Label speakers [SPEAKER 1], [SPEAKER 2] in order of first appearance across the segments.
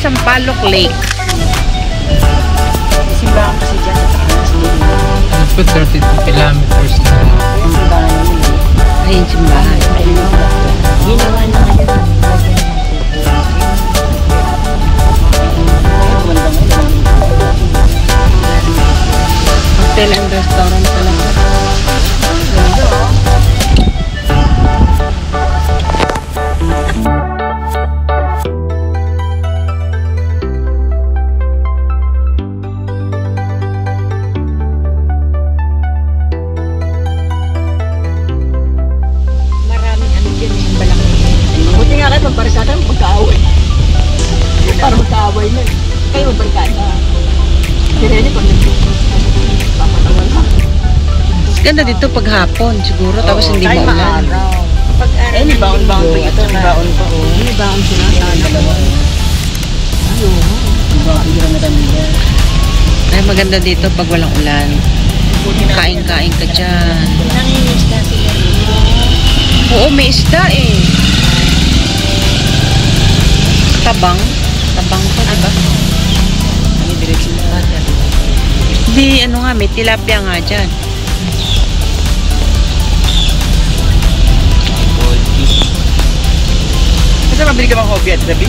[SPEAKER 1] Sampaloc Lake.
[SPEAKER 2] Simbahan kasi dyan sa taas.
[SPEAKER 3] It's 32 kilometers na.
[SPEAKER 1] Ayun, simbahan.
[SPEAKER 2] Ginawa na ngayon.
[SPEAKER 1] Hotel and restaurant pala.
[SPEAKER 2] Para magkaaway na. Kayo magbarkada. Sirene pag nagpapatawan ka.
[SPEAKER 1] Ganda dito pag hapon siguro. Tapos hindi mo ulan.
[SPEAKER 2] May baon-baon pa ito. May baon pa. May baon sila.
[SPEAKER 1] Ay maganda dito pag walang ulan. Kain-kain ka dyan.
[SPEAKER 2] Nangingisda sila.
[SPEAKER 1] Oo, may isda eh. Tabang ko, diba?
[SPEAKER 2] Ano direksyon na?
[SPEAKER 1] Di, ano nga, may tilapia nga dyan.
[SPEAKER 2] Kasi mabili ka bang hobby at gabi?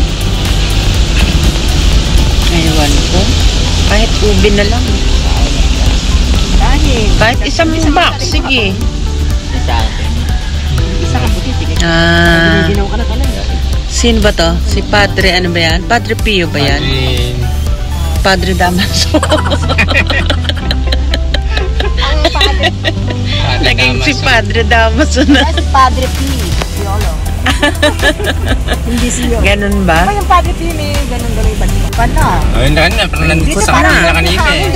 [SPEAKER 1] Ewan ko. Kahit ubi na lang. Kahit isang box, sige.
[SPEAKER 2] Isa atin. Isa ka buti, sige. Ginaw ka na talaga.
[SPEAKER 1] Sino ba to? Si Padre, ano ba yan? Padre Pio ba yan? Padre Damaso.
[SPEAKER 2] Ang Padre.
[SPEAKER 1] Naging si Padre Damaso na.
[SPEAKER 2] Si Padre Pio. Piolo. Hindi siyo.
[SPEAKER 1] Ganun ba?
[SPEAKER 2] Yung Padre Pio may ganun-ganun ba niyo? Pana.
[SPEAKER 3] Ayun na, parang nandito sa kanila kanina eh.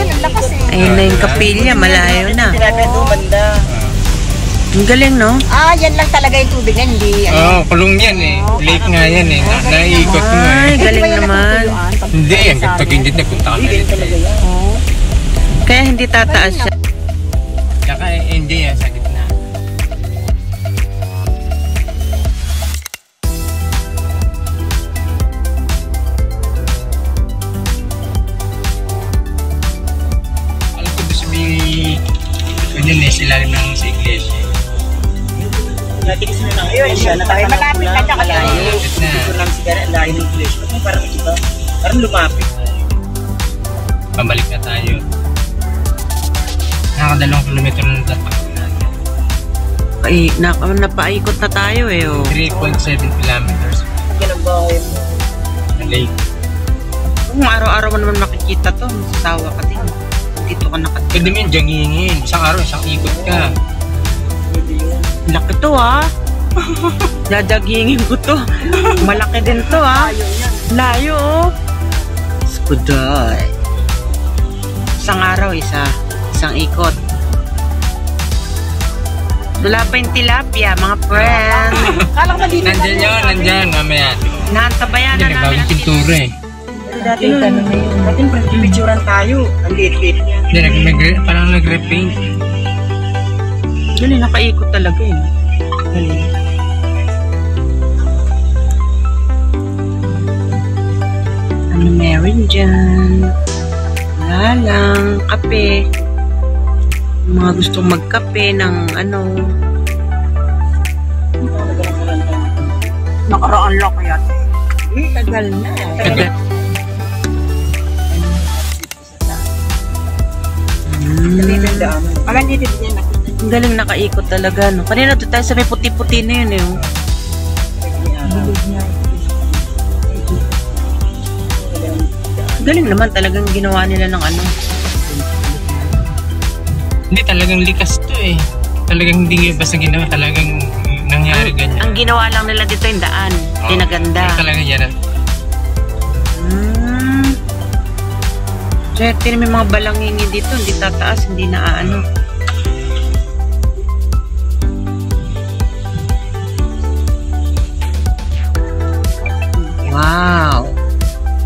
[SPEAKER 1] Ayun na yung kapilya, malayo na.
[SPEAKER 2] Banda.
[SPEAKER 1] Ang galing, no?
[SPEAKER 2] Ah, yan lang talaga yung tubig na, hindi.
[SPEAKER 3] Oo, kulong yan eh. Lake nga yan eh. Naiikot mo
[SPEAKER 1] Ay,
[SPEAKER 3] eh.
[SPEAKER 1] galing naman.
[SPEAKER 3] Hindi, hanggang pag hindi nagpunta kami rin.
[SPEAKER 1] Kaya hindi tataas siya.
[SPEAKER 3] Tsaka hindi yan sa gitna. Alam ko doon sabi, yun eh, sila rin ng sa iglesia.
[SPEAKER 2] Natigis na lang. Ayun siya, malapit na siya kalayo. Dito lang sigara, ang layo ng place. Parang iba, parang lumapit.
[SPEAKER 3] Pabalik na tayo. Nakakadalawang kilometro na tatakbo natin.
[SPEAKER 1] Napaikot na tayo eh. Oh.
[SPEAKER 3] 3.7 kilometers.
[SPEAKER 2] Ganun ba kayo?
[SPEAKER 3] Na lake.
[SPEAKER 1] Kung araw-araw mo naman makikita to, masasawa ka din. Dito ka nakatira.
[SPEAKER 3] Pwede mo yung jangingin. Isang araw, isang ikot ka.
[SPEAKER 1] Laki to ah. Dadagingin ko to. Malaki din to ah. Layo oh. Skudoy. Isang araw, isang ikot. Wala pa yung tilapia, mga friend.
[SPEAKER 2] Kala ko dito.
[SPEAKER 3] Nandyan yun, nandyan. Mamaya.
[SPEAKER 1] Naantabayan na
[SPEAKER 3] Hindi,
[SPEAKER 1] namin
[SPEAKER 3] nagbago
[SPEAKER 1] ang
[SPEAKER 3] pintura eh.
[SPEAKER 2] Dati picturean tayo. Ang liit-liit yan.
[SPEAKER 3] Hindi, parang nag-repaint.
[SPEAKER 1] Dali, nakaikot talaga eh. Dali. Ano meron dyan? Wala lang. Kape. Yung mga gustong magkape ng ano.
[SPEAKER 2] Nakaraan lang kaya. Tagal na.
[SPEAKER 1] Tagal.
[SPEAKER 2] Maganda dito niya nakita.
[SPEAKER 1] Ang galing nakaikot talaga, no? Kanina doon tayo sa may puti-puti na yun, eh. Oh. Galing naman talagang ginawa nila ng ano.
[SPEAKER 3] Hindi, talagang likas to eh. Talagang hindi basta ginawa, talagang nangyari ganyan.
[SPEAKER 1] Ang ginawa lang nila dito yung daan. Pinaganda.
[SPEAKER 3] Talaga yan.
[SPEAKER 1] Swerte na may mga balangingin dito. Hindi tataas, hindi naaano. Wow!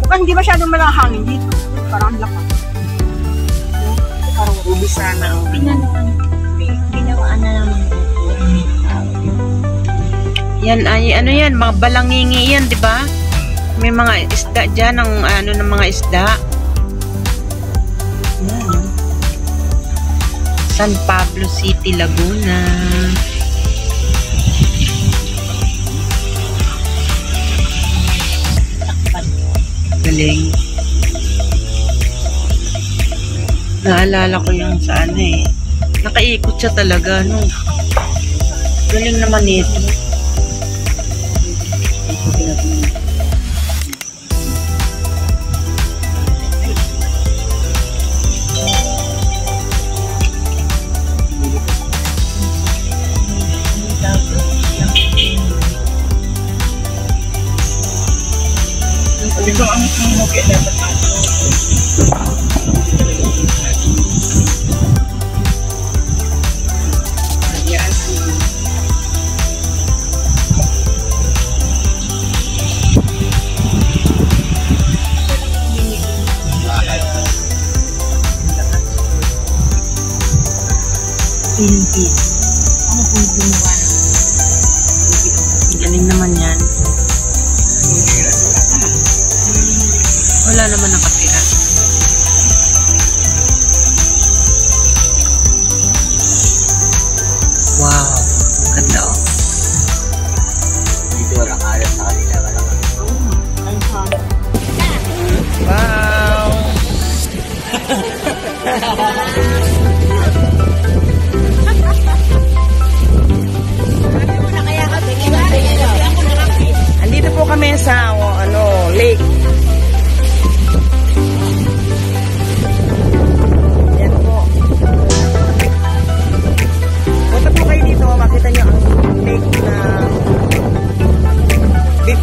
[SPEAKER 2] Mukhang hindi masyadong malang hangin dito. Parang ang lakas. Parang ubi sana. Binawaan na naman.
[SPEAKER 1] Yan ay ano yan, mga balangingi yan, 'di ba? May mga isda diyan ng ano ng mga isda. Yan. San Pablo City, Laguna. Galing. Naalala ko yung sa ano eh. Nakaikot siya talaga, no? Galing naman ito.
[SPEAKER 2] Ito ang mukha dapat natin.
[SPEAKER 1] Galing naman yan. Wala naman nakatira. Wow, ganda oh.
[SPEAKER 2] Dito walang alam sa kanila.
[SPEAKER 1] Wow!
[SPEAKER 2] Andito po kami sa lake. Yan po. Punta po kayo dito, makita nyo ang lake na Big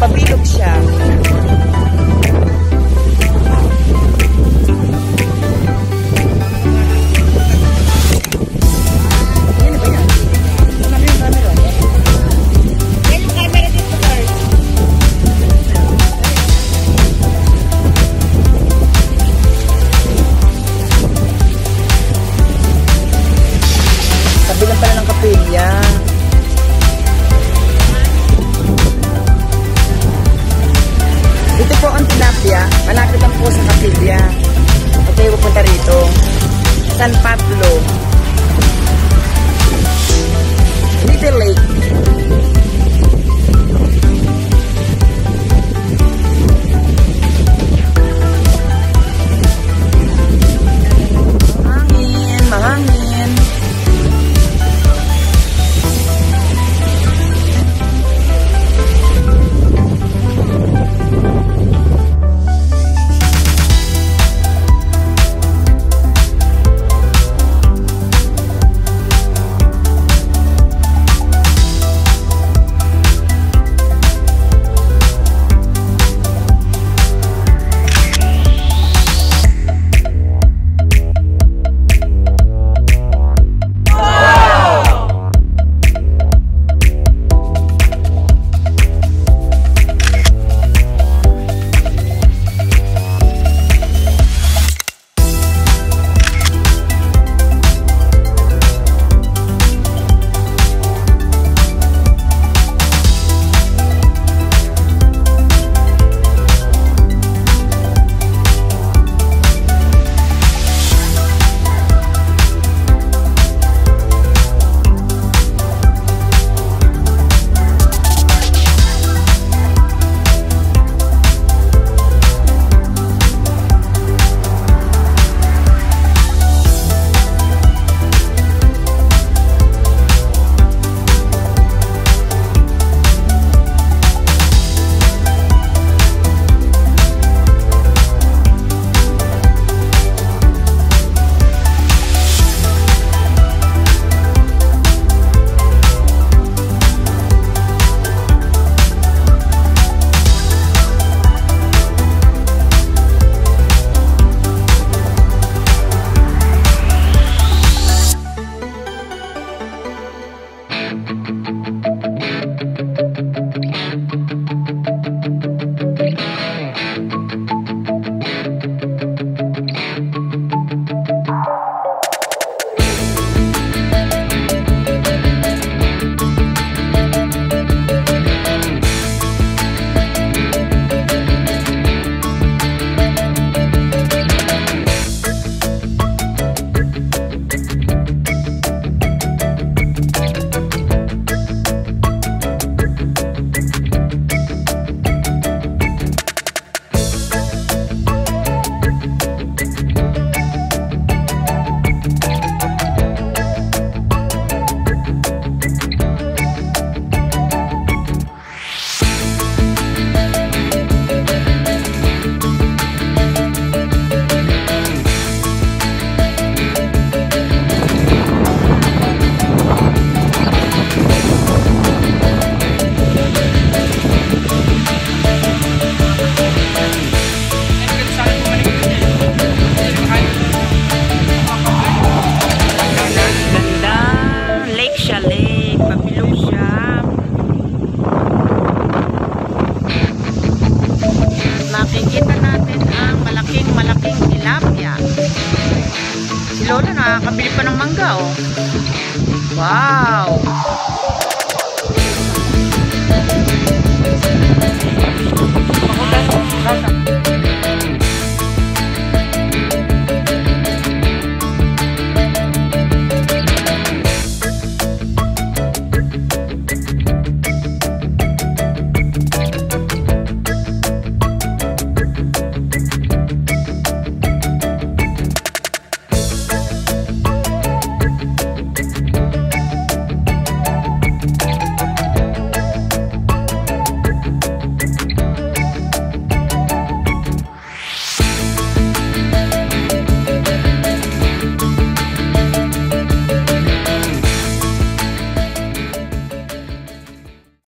[SPEAKER 1] pa ng mangga, oh. Wow!